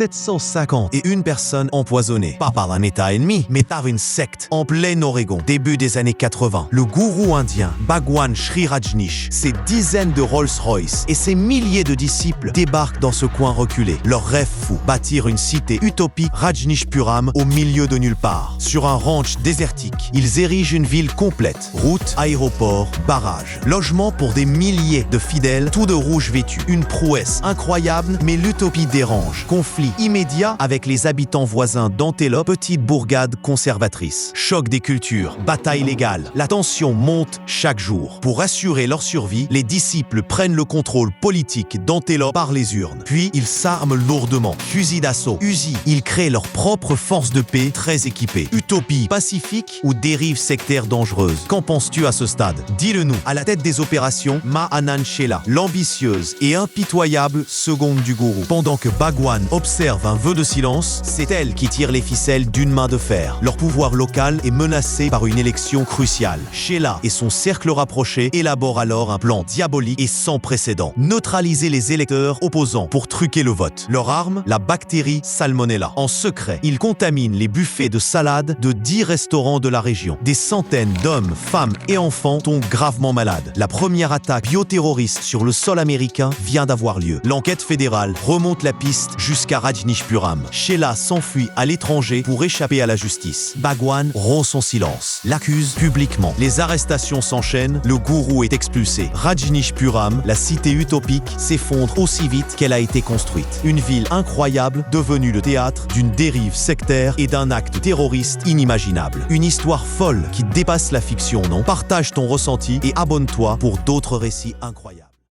751 personnes empoisonnées. Pas par un État ennemi, mais par une secte. En plein Oregon, début des années 80, le gourou indien Bhagwan Shree Rajneesh, ses dizaines de Rolls-Royce et ses milliers de disciples débarquent dans ce coin reculé. Leur rêve fou, bâtir une cité utopique Rajneeshpuram au milieu de nulle part. Sur un ranch désertique, ils érigent une ville complète. Routes, aéroports, barrages, logements pour des milliers de fidèles, tout de rouge vêtus. Une prouesse incroyable, mais l'utopie dérange. Conflit immédiat avec les habitants voisins d'Antelope, petite bourgade conservatrice. Choc des cultures, bataille légale. La tension monte chaque jour. Pour assurer leur survie, les disciples prennent le contrôle politique d'Antelope par les urnes. Puis ils s'arment lourdement. Fusil d'assaut, Uzi. Ils créent leur propre force de paix très équipée. Utopie pacifique ou dérive sectaire dangereuse? Qu'en penses-tu à ce stade? Dis-le-nous. À la tête des opérations, Ma Anand Sheela, l'ambitieuse et impitoyable seconde du gourou. Pendant que Bhagwan observe un vœu de silence, c'est elle qui tire les ficelles d'une main de fer. Leur pouvoir local est menacé par une élection cruciale. Sheela et son cercle rapproché élaborent alors un plan diabolique et sans précédent. Neutraliser les électeurs opposants pour truquer le vote. Leur arme, la bactérie Salmonella. En secret, ils contaminent les buffets de salade de 10 restaurants de la région. Des centaines d'hommes, femmes et enfants tombent gravement malades. La première attaque bioterroriste sur le sol américain vient d'avoir lieu. L'enquête fédérale remonte la piste jusqu'à Rajneeshpuram. Sheela s'enfuit à l'étranger pour échapper à la justice. Bhagwan rompt son silence, l'accuse publiquement. Les arrestations s'enchaînent, le gourou est expulsé. Rajneeshpuram, la cité utopique, s'effondre aussi vite qu'elle a été construite. Une ville incroyable devenue le théâtre d'une dérive sectaire et d'un acte terroriste inimaginable. Une histoire folle qui dépasse la fiction, non? Partage ton ressenti et abonne-toi pour d'autres récits incroyables.